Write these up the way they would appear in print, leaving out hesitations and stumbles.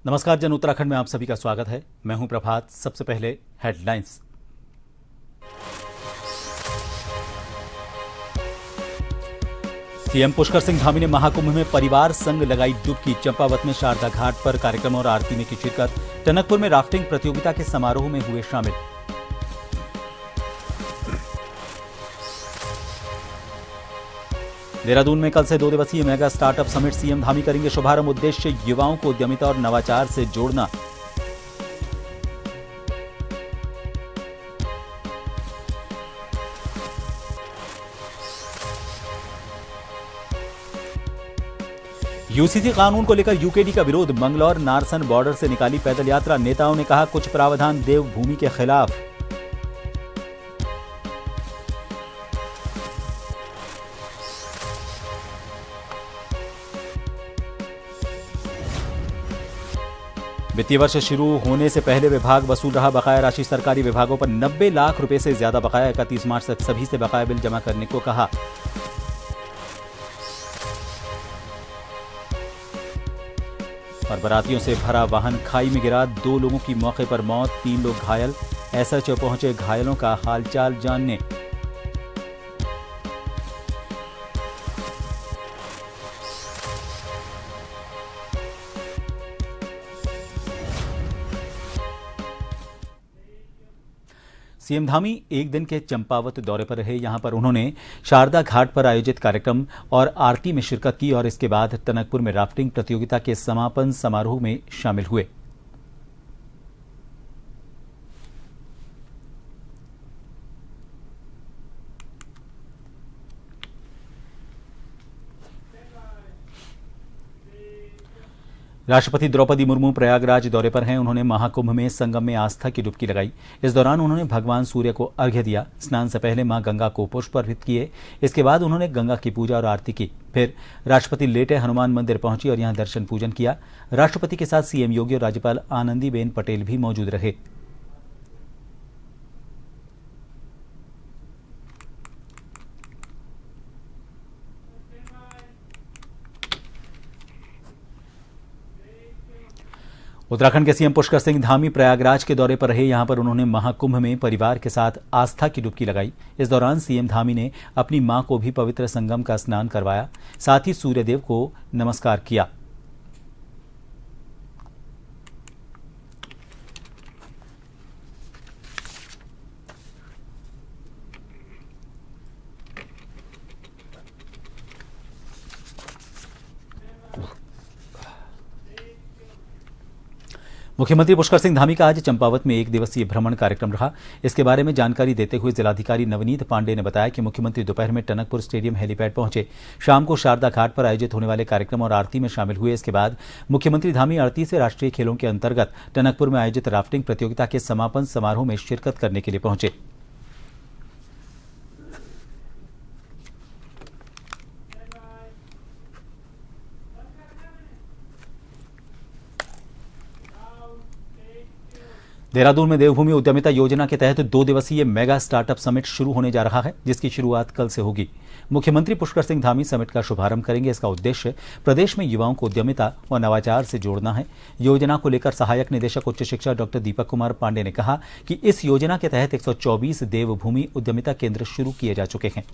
नमस्कार, जन उत्तराखंड में आप सभी का स्वागत है। मैं हूं प्रभात। सबसे पहले हेडलाइंस। सीएम पुष्कर सिंह धामी ने महाकुंभ में परिवार संग लगाई डुबकी। चंपावत में शारदा घाट पर कार्यक्रम और आरती में की शिरकत। टनकपुर में राफ्टिंग प्रतियोगिता के समारोह में हुए शामिल। देहरादून में कल से 2 दिवसीय mega startup summit CM Dhami करेंगे शुभारंभ। उद्देश्य युवाओं को उद्यमिता और नवाचार से जोड़ना। यूसीसी कानून को लेकर यूकेडी का विरोध। मंगलौर नारसन बॉर्डर से निकाली पैदल यात्रा। नेताओं ने कहा कुछ प्रावधान देवभूमि के खिलाफ। वित्तीय वर्ष शुरू होने से पहले विभाग वसूल रहा बकाया राशि। सरकारी विभागों पर 90 लाख रुपए से ज्यादा बकाया। 31 मार्च तक सभी से बकाया बिल जमा करने को कहा। और बारातियों से भरा वाहन खाई में गिरा। 2 लोगों की मौके पर मौत, 3 लोग घायल। एसएचओ पहुंचे घायलों का हालचाल जानने। सीएम धामी एक दिन के चंपावत दौरे पर रहे। यहां पर उन्होंने शारदा घाट पर आयोजित कार्यक्रम और आरती में शिरकत की और इसके बाद टनकपुर में राफ्टिंग प्रतियोगिता के समापन समारोह में शामिल हुए। राष्ट्रपति द्रौपदी मुर्मू प्रयागराज दौरे पर हैं। उन्होंने महाकुंभ में संगम में आस्था की डुबकी लगाई। इस दौरान उन्होंने भगवान सूर्य को अर्घ्य दिया। स्नान से पहले मां गंगा को पुष्प अर्पित किए। इसके बाद उन्होंने गंगा की पूजा और आरती की। फिर राष्ट्रपति लेटे हनुमान मंदिर पहुंची और यहां दर्शन पूजन किया। राष्ट्रपति के साथ सीएम योगी और राज्यपाल आनंदीबेन पटेल भी मौजूद रहे। उत्तराखंड के सीएम पुष्कर सिंह धामी प्रयागराज के दौरे पर रहे। यहां पर उन्होंने महाकुंभ में परिवार के साथ आस्था की डुबकी लगाई। इस दौरान सीएम धामी ने अपनी मां को भी पवित्र संगम का स्नान करवाया। साथ ही सूर्यदेव को नमस्कार किया। मुख्यमंत्री पुष्कर सिंह धामी का आज चंपावत में 1 दिवसीय भ्रमण कार्यक्रम रहा। इसके बारे में जानकारी देते हुए जिलाधिकारी नवनीत पांडे ने बताया कि मुख्यमंत्री दोपहर में टनकपुर स्टेडियम हेलीपैड पहुंचे। शाम को शारदा घाट पर आयोजित होने वाले कार्यक्रम और आरती में शामिल हुए। इसके बाद मुख्यमंत्री धामी 38वें राष्ट्रीय खेलों के अंतर्गत टनकपुर में आयोजित राफ्टिंग प्रतियोगिता के समापन समारोह में शिरकत करने के लिए पहुंचे। देहरादून में देवभूमि उद्यमिता योजना के तहत 2 दिवसीय मेगा स्टार्टअप समिट शुरू होने जा रहा है, जिसकी शुरुआत कल से होगी। मुख्यमंत्री पुष्कर सिंह धामी समिट का शुभारंभ करेंगे। इसका उद्देश्य प्रदेश में युवाओं को उद्यमिता व नवाचार से जोड़ना है। योजना को लेकर सहायक निदेशक उच्च शिक्षा डॉक्टर दीपक कुमार पांडे ने कहा कि इस योजना के तहत 124 देवभूमि उद्यमिता केंद्र शुरू किए जा चुके हैं।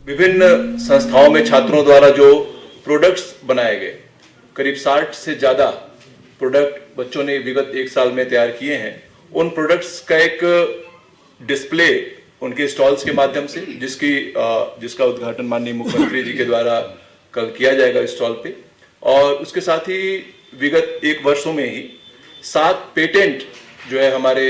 विभिन्न संस्थाओं में छात्रों द्वारा जो प्रोडक्ट्स बनाए गए, करीब 60 से ज्यादा प्रोडक्ट बच्चों ने विगत 1 साल में तैयार किए हैं। उन प्रोडक्ट्स का एक डिस्प्ले उनके स्टॉल्स के माध्यम से, जिसका उद्घाटन माननीय मुख्यमंत्री जी के द्वारा कल किया जाएगा स्टॉल पे। और उसके साथ ही विगत 1 वर्षों में ही 7 पेटेंट जो है हमारे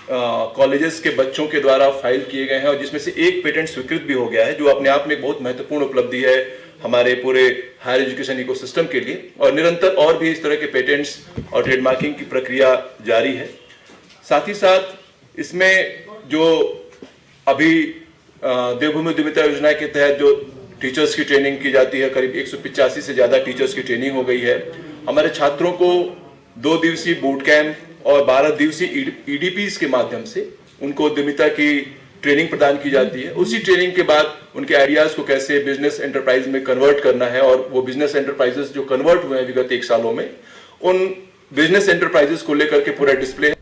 कॉलेजेस के बच्चों के द्वारा फाइल किए गए हैं, और जिसमें से 1 पेटेंट स्वीकृत भी हो गया है, जो अपने आप में एक बहुत महत्वपूर्ण उपलब्धि है हमारे पूरे हायर एजुकेशन इकोसिस्टम के लिए। और निरंतर और भी इस तरह के पेटेंट्स और ट्रेडमार्किंग की प्रक्रिया जारी है। साथ ही साथ इसमें जो अभी देवभूमि उद्यमिता योजना के तहत जो टीचर्स की ट्रेनिंग की जाती है, करीब 185 से ज्यादा टीचर्स की ट्रेनिंग हो गई है। हमारे छात्रों को 2 दिवसीय बूट कैंप और 12 दिवसीय ईडीपीज के माध्यम से उनको उद्यमिता की ट्रेनिंग प्रदान की जाती है। उसी ट्रेनिंग के बाद उनके आइडियाज को कैसे बिजनेस एंटरप्राइज में कन्वर्ट करना है, और वो बिजनेस एंटरप्राइजेस जो कन्वर्ट हुए हैं विगत 1 सालों में, उन बिजनेस एंटरप्राइजेस को लेकर के पूरा डिस्प्ले।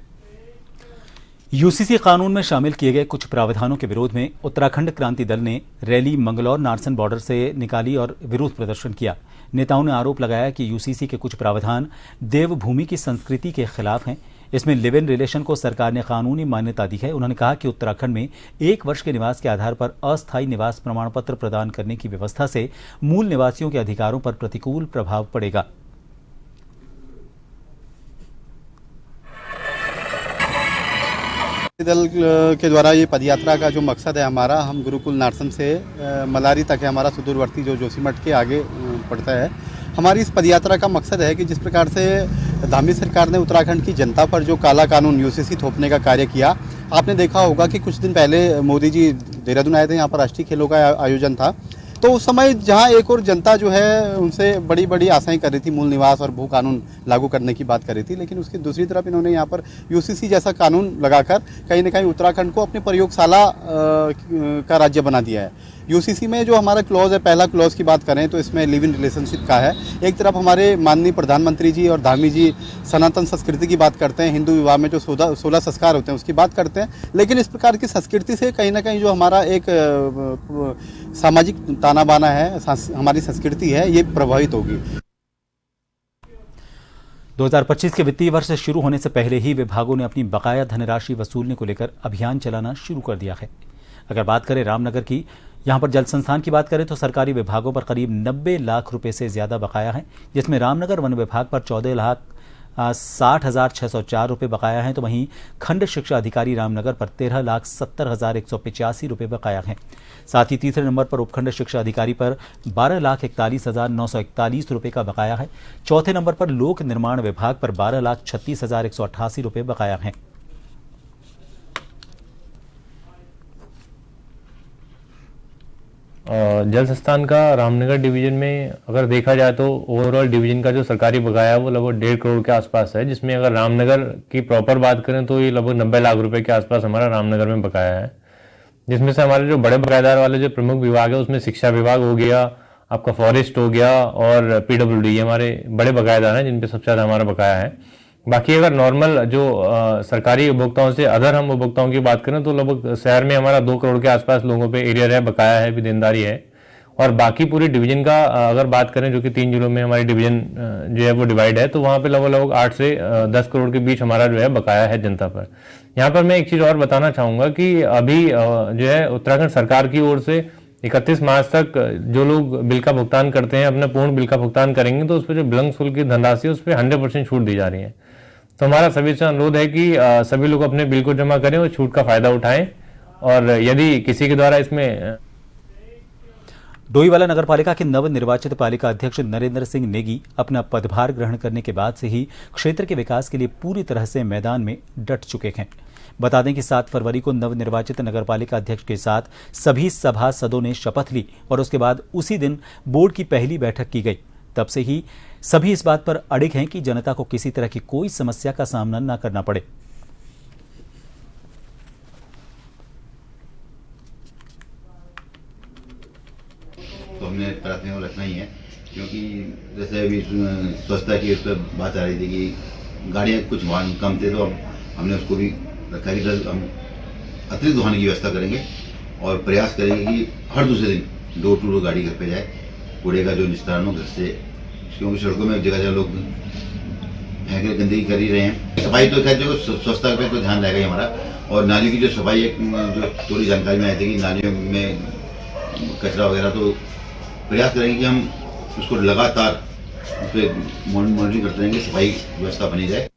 यूसीसी कानून में शामिल किए गए कुछ प्रावधानों के विरोध में उत्तराखंड क्रांति दल ने रैली मंगलौर नारसन बॉर्डर से निकाली और विरोध प्रदर्शन किया। नेताओं ने आरोप लगाया कि यूसीसी के कुछ प्रावधान देवभूमि की संस्कृति के खिलाफ हैं। इसमें लिव इन रिलेशन को सरकार ने कानूनी मान्यता दी है। उन्होंने कहा कि उत्तराखंड में 1 वर्ष के निवास के आधार पर अस्थायी निवास प्रमाण पत्र प्रदान करने की व्यवस्था से मूल निवासियों के अधिकारों पर प्रतिकूल प्रभाव पड़ेगा। दल के द्वारा ये पदयात्रा का जो मकसद है हमारा, हम गुरुकुल नारसन से मलारी तक है हमारा सुदूरवर्ती जो जोशीमठ के आगे पड़ता है। हमारी इस पदयात्रा का मकसद है कि जिस प्रकार से धामी सरकार ने उत्तराखंड की जनता पर जो काला कानून यूसीसी थोपने का कार्य किया, आपने देखा होगा कि कुछ दिन पहले मोदी जी देहरादून आए थे, यहाँ पर राष्ट्रीय खेलों का आयोजन था। तो उस समय जहाँ एक और जनता जो है उनसे बड़ी बड़ी आशाएं कर रही थी, मूल निवास और भू कानून लागू करने की बात कर रही थी, लेकिन उसकी दूसरी तरफ इन्होंने यहाँ पर यूसीसी जैसा कानून लगाकर कहीं न कहीं उत्तराखंड को अपनी प्रयोगशाला का राज्य बना दिया है। यूसीसी में जो हमारा क्लॉज है, पहला क्लॉज की बात करें तो इसमें लिव इन रिलेशनशिप का है। एक तरफ हमारे माननीय प्रधानमंत्री जी और धामी जी सनातन संस्कृति की बात करते हैं, हिंदू विवाह में जो 16 संस्कार होते हैं उसकी बात करते हैं, लेकिन इस प्रकार की संस्कृति से कहीं ना कहीं जो हमारा एक सामाजिक ताना बाना है, हमारी संस्कृति है, ये प्रभावित होगी। 2025 के वित्तीय वर्ष शुरू होने से पहले ही विभागों ने अपनी बकाया धनराशि वसूलने को लेकर अभियान चलाना शुरू कर दिया है। अगर बात करें रामनगर की, यहां पर जल संस्थान की बात करें तो सरकारी विभागों पर करीब 90 लाख रुपए से ज्यादा बकाया है, जिसमें रामनगर वन विभाग पर 14,60,604 रुपए बकाया है, तो वहीं खंड शिक्षा अधिकारी रामनगर पर 13,70,185 रुपए बकाया है। साथ ही तीसरे नंबर पर उपखंड शिक्षा अधिकारी पर 12,41,941 रुपए का बकाया है। चौथे नंबर पर लोक निर्माण विभाग पर 12,36,188 रुपए बकाया है। जल संस्थान का रामनगर डिवीजन में अगर देखा जाए तो ओवरऑल डिवीजन का जो सरकारी बकाया है वो लगभग 1.5 करोड़ के आसपास है, जिसमें अगर रामनगर की प्रॉपर बात करें तो ये लगभग 90 लाख रुपए के आसपास हमारा रामनगर में बकाया है। जिसमें से हमारे जो बड़े बकायेदार वाले जो प्रमुख विभाग है उसमें शिक्षा विभाग हो गया, आपका फॉरेस्ट हो गया और PWD हमारे बड़े बकायेदार हैं जिन पे सबसे ज़्यादा हमारा बकाया है। बाकी अगर नॉर्मल जो सरकारी उपभोक्ताओं से अदर हम उपभोक्ताओं की बात करें तो लगभग शहर में हमारा 2 करोड़ के आसपास लोगों पे एरियर है, बकाया है, भी देनदारी है। और बाकी पूरी डिवीजन का अगर बात करें जो कि 3 जिलों में हमारी डिवीजन जो है वो डिवाइड है, तो वहाँ पे लगभग 8 से 10 करोड़ के बीच हमारा जो है बकाया है जनता पर। यहाँ पर मैं एक चीज़ और बताना चाहूँगा कि अभी जो है उत्तराखंड सरकार की ओर से 31 मार्च तक जो लोग बिल का भुगतान करते हैं, अपना पूर्ण बिल का भुगतान करेंगे तो उस पर जो विलंब शुल्क की धनराशि है उस पर 100% छूट दी जा रही है। तो हमारा सभी से अनुरोध है कि सभी लोग अपने बिल को जमा करें और छूट का फायदा उठाएं। और यदि किसी के द्वारा इसमें डोईवाला नगरपालिका के नवनिर्वाचित पालिका अध्यक्ष नरेंद्र सिंह नेगी अपना पदभार ग्रहण करने के बाद से ही क्षेत्र के विकास के लिए पूरी तरह से मैदान में डट चुके हैं। बता दें कि 7 फरवरी को नवनिर्वाचित नगरपालिका अध्यक्ष के साथ सभी सभासदों ने शपथ ली और उसके बाद उसी दिन बोर्ड की पहली बैठक की गई। तब से ही सभी इस बात पर अड़िग हैं कि जनता को किसी तरह की कोई समस्या का सामना न करना पड़े। तो हमने प्राथमिकता रखना ही है, क्योंकि जैसे अभी स्वच्छता की उस पर बात आ रही थी कि गाड़ियाँ कुछ वाहन कम थे, तो हमने उसको भी रखा कि हम अतिरिक्त वाहन की व्यवस्था करेंगे और प्रयास करेंगे कि हर दूसरे दिन डोर टू डोर गाड़ी घर पे जाए, कूड़े का जो निस्तारण हो घर से, क्योंकि सड़कों में जगह जगह लोग फेंक गंदगी कर ही रहे हैं। सफाई तो खैर जो स्वच्छता पे तो ध्यान रहेगा ही हमारा, और नाली की जो सफाई एक जो थोड़ी जानकारी में आई थी कि नालियों में कचरा वगैरह, तो प्रयास करेंगे कि हम उसको लगातार उस पर मॉनिटरिंग करते रहेंगे, सफाई व्यवस्था बनी जाए।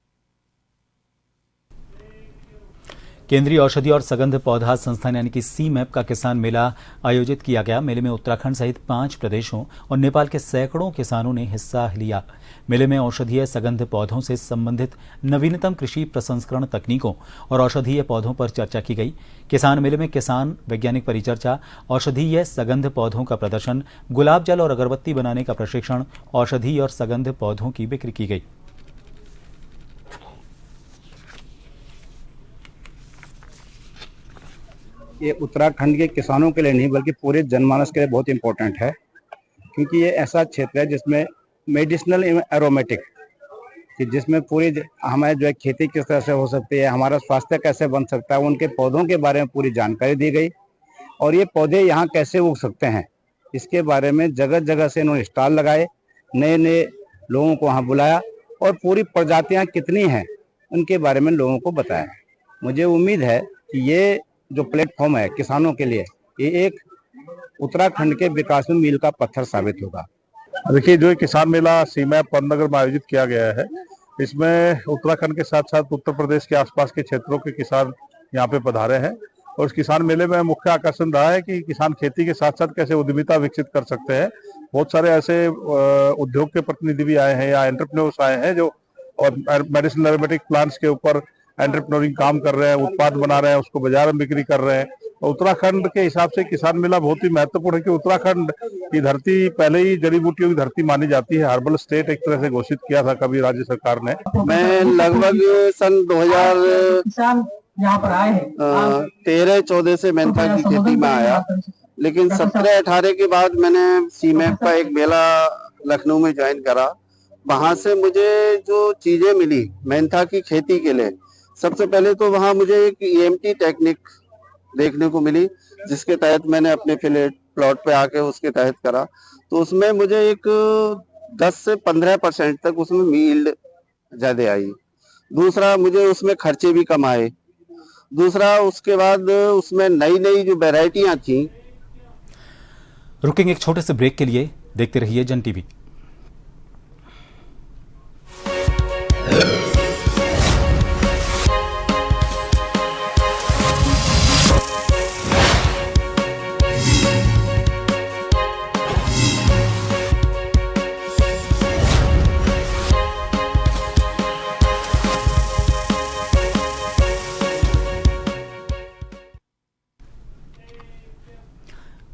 केंद्रीय औषधि और सगंध पौधा संस्थान यानी कि CMAP का किसान मेला आयोजित किया गया। मेले में उत्तराखंड सहित 5 प्रदेशों और नेपाल के सैकड़ों किसानों ने हिस्सा लिया। मेले में औषधीय सगंध पौधों से संबंधित नवीनतम कृषि प्रसंस्करण तकनीकों और औषधीय पौधों पर चर्चा की गई। किसान मेले में किसान वैज्ञानिक परिचर्चा, औषधीय सगंध पौधों का प्रदर्शन, गुलाब जल और अगरबत्ती बनाने का प्रशिक्षण, औषधीय और सगंध पौधों की बिक्री की गई। ये उत्तराखंड के किसानों के लिए नहीं बल्कि पूरे जनमानस के लिए बहुत इम्पोर्टेंट है, क्योंकि ये ऐसा क्षेत्र है जिसमें मेडिसिनल एरोमेटिक कि जिसमें पूरी हमारे जो है खेती किस तरह से हो सकती है, हमारा स्वास्थ्य कैसे बन सकता है, उनके पौधों के बारे में पूरी जानकारी दी गई और ये पौधे यहाँ कैसे उग सकते हैं इसके बारे में जगह जगह से इन्होंने स्टॉल लगाए, नए नए लोगों को वहाँ बुलाया और पूरी प्रजातियाँ कितनी हैं उनके बारे में लोगों को बताया। मुझे उम्मीद है कि ये जो प्लेटफॉर्म है किसानों के लिए, ये एक उत्तराखंड के विकास में मील का पत्थर साबित होगा। देखिए, जो किसान मेला सीमा पंतनगर में आयोजित किया गया है, इसमें उत्तराखंड के साथ साथ उत्तर प्रदेश के आसपास के क्षेत्रों के किसान यहाँ पे पधारे हैं और इस किसान मेले में मुख्य आकर्षण रहा है कि किसान खेती के साथ साथ कैसे उद्यमिता विकसित कर सकते हैं। बहुत सारे ऐसे उद्योग के प्रतिनिधि भी आए हैं या एंटरप्रेन्योर्स आए हैं जो और मेडिसिनल एरोमेटिक प्लांट्स के ऊपर एंटरप्रेन्योरिंग काम कर रहे हैं, उत्पाद बना रहे हैं, उसको बाजार में बिक्री कर रहे हैं। और उत्तराखंड के हिसाब से किसान मेला बहुत ही महत्वपूर्ण है कि उत्तराखंड की धरती पहले ही जड़ी बूटियों की धरती मानी जाती है। हर्बल स्टेट एक तरह से घोषित किया था कभी राज्य सरकार ने। मैं लगभग सन 2013-14 से मेंथा की खेती में आया, लेकिन 17-18 के बाद मैंने सीमेप का एक मेला लखनऊ में ज्वाइन करा। वहां से मुझे जो चीजें मिली मेंथा की खेती के लिए, सबसे पहले तो वहां मुझे एक EMT टेक्निक देखने को मिली, जिसके तहत मैंने अपने प्लॉट पे आके उसके तहत करा। तो उसमें मुझे एक 10 से 15% तक उसमें यील्ड ज्यादा आई। दूसरा, मुझे उसमें खर्चे भी कम आए। दूसरा, उसके बाद उसमें नई नई जो वैरायटियां थी। रुकेंगे एक छोटे से ब्रेक के लिए, देखते रहिए जन टीवी।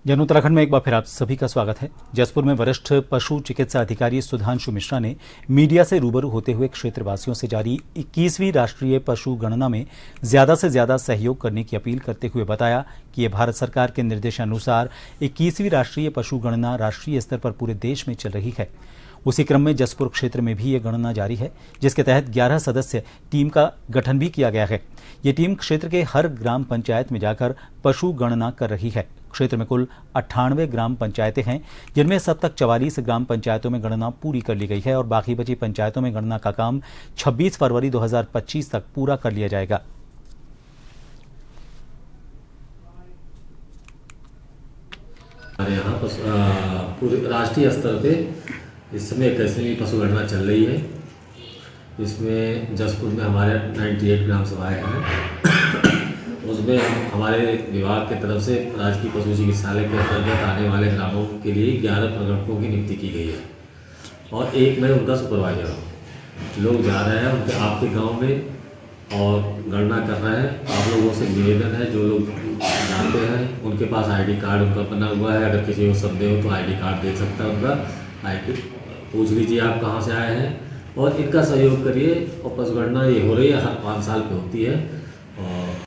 जन उत्तराखंड में एक बार फिर आप सभी का स्वागत है। जसपुर में वरिष्ठ पशु चिकित्सा अधिकारी सुधांशु मिश्रा ने मीडिया से रूबरू होते हुए क्षेत्रवासियों से जारी 21वीं राष्ट्रीय पशु गणना में ज्यादा से ज्यादा सहयोग करने की अपील करते हुए बताया कि ये भारत सरकार के निर्देशानुसार 21वीं राष्ट्रीय पशु गणना राष्ट्रीय स्तर पर पूरे देश में चल रही है। उसी क्रम में जसपुर क्षेत्र में भी ये गणना जारी है, जिसके तहत 11 सदस्य टीम का गठन भी किया गया है। ये टीम क्षेत्र के हर ग्राम पंचायत में जाकर पशु गणना कर रही है। क्षेत्र में कुल 98 ग्राम पंचायतें हैं, जिनमें से अब तक 44 ग्राम पंचायतों में गणना पूरी कर ली गई है और बाकी बची पंचायतों में गणना का काम 26 फरवरी 2025 तक पूरा कर लिया जाएगा। हमारे यहाँ पूरे राष्ट्रीय स्तर पे इस समय 21वीं पशु गणना चल रही है। इसमें जसपुर में हमारे 98 ग्राम सभाएँ हैं। उसमें हमारे विभाग की तरफ से राजकीय पशु चिकित्सालय के अंतर्गत आने वाले ग्रामों के लिए 11 प्रगणकों की नियुक्ति की गई है और एक मैं उनका सुपरवाइजर हूँ। लोग जा रहे हैं उनके आपके गांव में और गणना कर रहे हैं। आप लोगों से निवेदन है, जो लोग जानते हैं उनके पास ID कार्ड उनका बना हुआ है, अगर किसी को संदेह हो तो ID कार्ड दे सकता है उनका। ID पूछ लीजिए आप कहाँ से आए हैं और इनका सहयोग करिए। और पशु गणना ये हो रही है, हर 5 साल पे होती है। और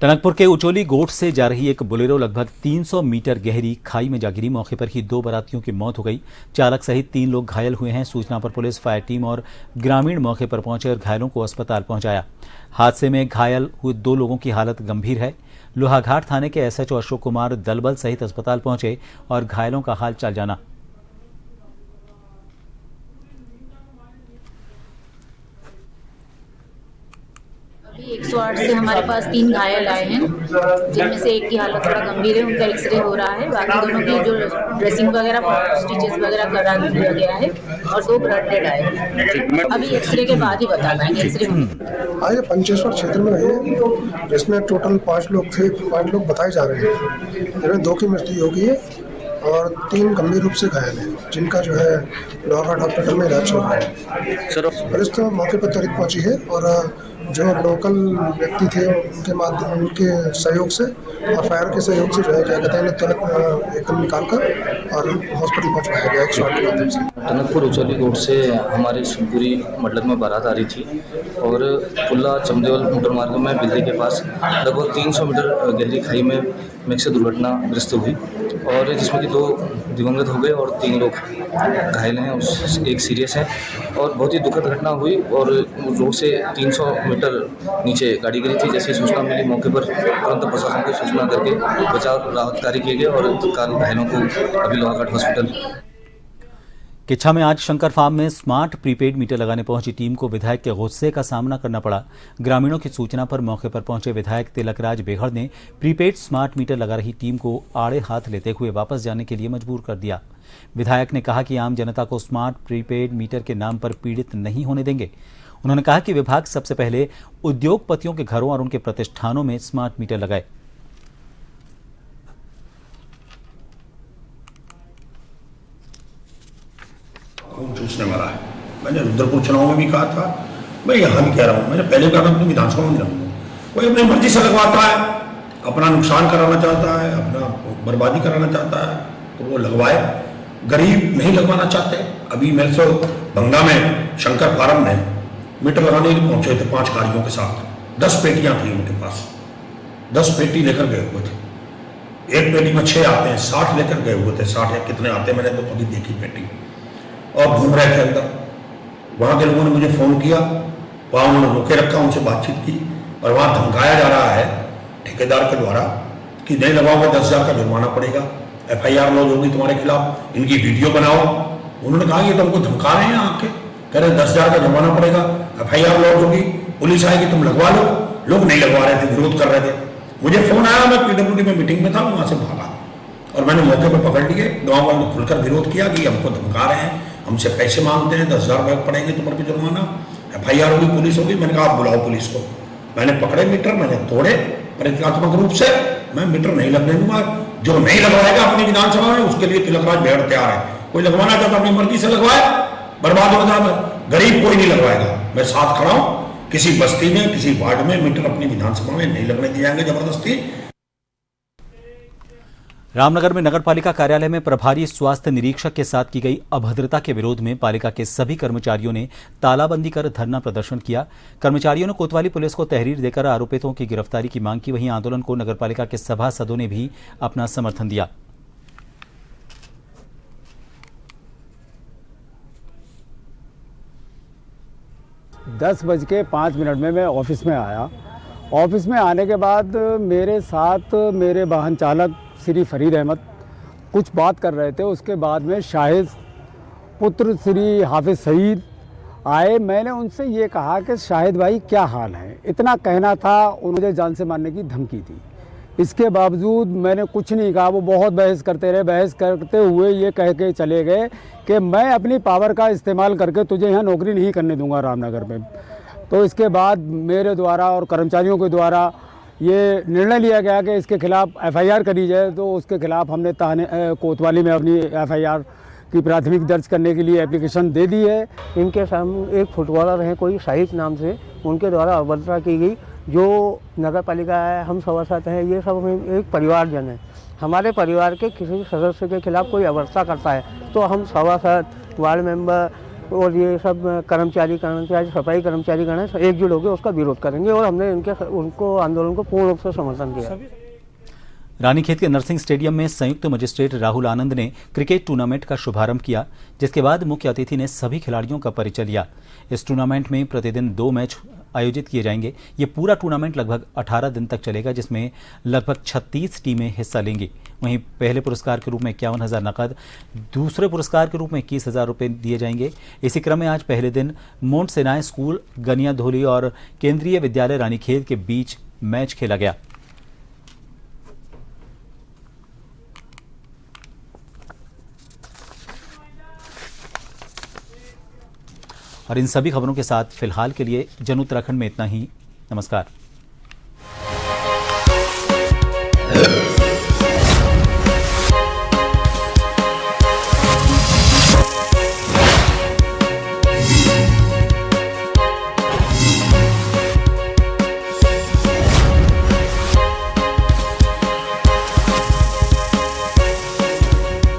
टनकपुर के उचोली गोठ से जा रही एक बोलेरो लगभग 300 मीटर गहरी खाई में जा गिरी। मौके पर ही 2 बारातियों की मौत हो गई। चालक सहित 3 लोग घायल हुए हैं। सूचना पर पुलिस, फायर टीम और ग्रामीण मौके पर पहुंचे और घायलों को अस्पताल पहुंचाया। हादसे में घायल हुए 2 लोगों की हालत गंभीर है। लोहाघाट थाने के SHO अशोक कुमार दलबल सहित अस्पताल पहुंचे और घायलों का हाल चाल जाना। अभी 108 से हमारे पास 3 घायल आए हैं, जिनमें से एक की हालत थोड़ा गंभीर है, उनका एक्सरे हो रहा है। बाकी दोनों की जो ड्रेसिंग वगैरह स्टिचेस वगैरह करा दिया गया है और 2 ब्लड डेड आए हैं। अभी एक्सरे के बाद ही बता पाएंगे। एक्सरे आज पंचेश्वर क्षेत्र में है, जिसमें टोटल 5 लोग थे। 5 लोग बताए जा रहे हैं, जिनमें 2 की मृत्यु हो गई है और 3 गंभीर रूप से घायल हैं, जिनका जो है लोहाघाट हॉस्पिटल में इलाज चल रहा है। पुलिस तो मौके पर त्वरित पहुंची है और जो लोकल व्यक्ति थे उनके माध्यम उनके सहयोग से और फायर के सहयोग से जो है क्या कहते हैं तुरंत एकदम निकाल कर और हॉस्पिटल पहुंचवाया गया 108 के माध्यम से। टनकपुर उचौली रोड से हमारे शिवपुरी मंडल में बारात आ रही थी और पुल्ला चमदेवल मोटर मार्ग में बिल्ली के पास लगभग 300 मीटर गहरी खाई में से दुर्घटनाग्रस्त हुई और जिसमें कि 2 दिवंगत हो गए और 3 लोग घायल हैं और एक सीरियस है और बहुत ही दुखद घटना हुई। और रोड से 300 मीटर नीचे गाड़ी गिरी थी। जैसे सूचना मिली मौके पर तुरंत प्रशासन को सूचना करके बचाव राहत कार्य किए गए और तत्काल घायलों को अभी लोहाघाट हॉस्पिटल। किच्छा में आज शंकर फार्म में स्मार्ट प्रीपेड मीटर लगाने पहुंची टीम को विधायक के गुस्से का सामना करना पड़ा। ग्रामीणों की सूचना पर मौके पर पहुंचे विधायक तिलकराज बेहड़ ने प्रीपेड स्मार्ट मीटर लगा रही टीम को आड़े हाथ लेते हुए वापस जाने के लिए मजबूर कर दिया। विधायक ने कहा कि आम जनता को स्मार्ट प्रीपेड मीटर के नाम पर पीड़ित नहीं होने देंगे। उन्होंने कहा कि विभाग सबसे पहले उद्योगपतियों के घरों और उनके प्रतिष्ठानों में स्मार्ट मीटर लगाए। चूसने वाला है। मैंने रुद्रपुर चुनाव में भी कहा था, मैं यहाँ भी कह रहा हूँ, मैंने पहले कहा था अपनी विधानसभा में लगूंगा। कोई अपनी मर्जी से लगवाता है, अपना नुकसान कराना चाहता है, अपना बर्बादी कराना चाहता है तो वो लगवाए। गरीब नहीं लगवाना चाहते। अभी मेरे से बंगा में शंकर फार्म में मीटर लगाने के लिए पहुंचे थे 5 गाड़ियों के साथ। 10 पेटियां थी उनके पास, 10 पेटी लेकर गए हुए थे। एक पेटी में 6 आते हैं, 60 लेकर गए हुए थे। 60 या कितने आते हैं मैंने तो कभी देखी पेटी, और घूम रहे थे अंदर। वहाँ के लोगों ने मुझे फ़ोन किया, वहाँ उन्होंने रोके रखा, उनसे बातचीत की और वहाँ धमकाया जा रहा है ठेकेदार के द्वारा कि नहीं लगाओगे 10,000 का जुर्माना पड़ेगा, FIR लॉन्च होगी तुम्हारे खिलाफ, इनकी वीडियो बनाओ। उन्होंने कहा ये तुमको धमका रहे हैं आके, कह रहे 10,000 का जुर्माना पड़ेगा, FIR लॉन्च होगी, पुलिस आएगी, तुम लगवा लो। लोग नहीं लगवा रहे थे, विरोध कर रहे थे। मुझे फ़ोन आया, मैं PWD में मीटिंग में था, वहाँ से भागा और मैंने मौके पर पकड़ लिए। गाँव वालों ने खुलकर विरोध किया कि हमको धमका रहे हैं, हमसे पैसे मांगते हैं, 10,000 रुपये पड़ेंगे तुम्हारे पे जुर्माना, FIR होगी, पुलिस होगी। मैंने कहा आप बुलाओ पुलिस को। मैंने पकड़े मीटर, मैंने तोड़े प्रतीकात्मक रूप से। मैं मीटर नहीं लगने दूंगा। जो नहीं लगवाएगा अपनी विधानसभा में उसके लिए तिलकराज बेहड़ तैयार है। कोई लगवाना चाहता अपनी मर्जी से लगवाए, बर्बाद हो जाए। गरीब कोई नहीं लगवाएगा, मैं साथ खड़ा हूं। किसी बस्ती में, किसी वार्ड में मीटर अपनी विधानसभा में नहीं लगने दिए जाएंगे जबरदस्ती। रामनगर में नगरपालिका कार्यालय में प्रभारी स्वास्थ्य निरीक्षक के साथ की गई अभद्रता के विरोध में पालिका के सभी कर्मचारियों ने तालाबंदी कर धरना प्रदर्शन किया। कर्मचारियों ने कोतवाली पुलिस को तहरीर देकर आरोपितों की गिरफ्तारी की मांग की। वहीं आंदोलन को नगरपालिका के सभासदों ने भी अपना समर्थन दिया। दस बज के 5 मिनट में मैं ऑफिस में आया। ऑफिस में आने के बाद मेरे साथ मेरे वाहन चालक श्री फरीद अहमद कुछ बात कर रहे थे। उसके बाद में शाहिद पुत्र श्री हाफिज सईद आए। मैंने उनसे ये कहा कि शाहिद भाई क्या हाल है, इतना कहना था। उन्होंने जान से मारने की धमकी दी। इसके बावजूद मैंने कुछ नहीं कहा। वो बहुत बहस करते रहे। बहस करते हुए ये कह के चले गए कि मैं अपनी पावर का इस्तेमाल करके तुझे यहाँ नौकरी नहीं करने दूंगा रामनगर में। तो इसके बाद मेरे द्वारा और कर्मचारियों के द्वारा ये निर्णय लिया गया कि इसके खिलाफ FIR करी जाए। तो उसके खिलाफ हमने कोतवाली में अपनी FIR की प्राथमिक दर्ज करने के लिए एप्लीकेशन दे दी है। इनके सामने एक फुटबॉलर हैं कोई शाहिद नाम से, उनके द्वारा अभद्रता की गई। जो नगर पालिका है, हम सभासद हैं, ये सब एक परिवारजन है। हमारे परिवार के किसी सदस्य के खिलाफ कोई अभद्रता करता है तो हम सभासद, वार्ड मेंबर और ये सब कर्मचारी सफाई कर्मचारी गण एकजुट होकर उसका विरोध करेंगे और हमने उनको आंदोलन को पूर्ण रूप से समर्थन किया। रानीखेत के नरसिंह स्टेडियम में संयुक्त मजिस्ट्रेट राहुल आनंद ने क्रिकेट टूर्नामेंट का शुभारंभ किया, जिसके बाद मुख्य अतिथि ने सभी खिलाड़ियों का परिचय लिया। इस टूर्नामेंट में प्रतिदिन 2 मैच आयोजित किए जाएंगे। ये पूरा टूर्नामेंट लगभग 18 दिन तक चलेगा, जिसमें लगभग 36 टीमें हिस्सा लेंगी। वहीं पहले पुरस्कार के रूप में 51,000 नकद, दूसरे पुरस्कार के रूप में 21,000 रुपये दिए जाएंगे। इसी क्रम में आज पहले दिन मोंट सेनाएं स्कूल गनिया धोली और केंद्रीय विद्यालय रानीखेत के बीच मैच खेला गया। और इन सभी खबरों के साथ फिलहाल के लिए जन उत्तराखंड में इतना ही। नमस्कार।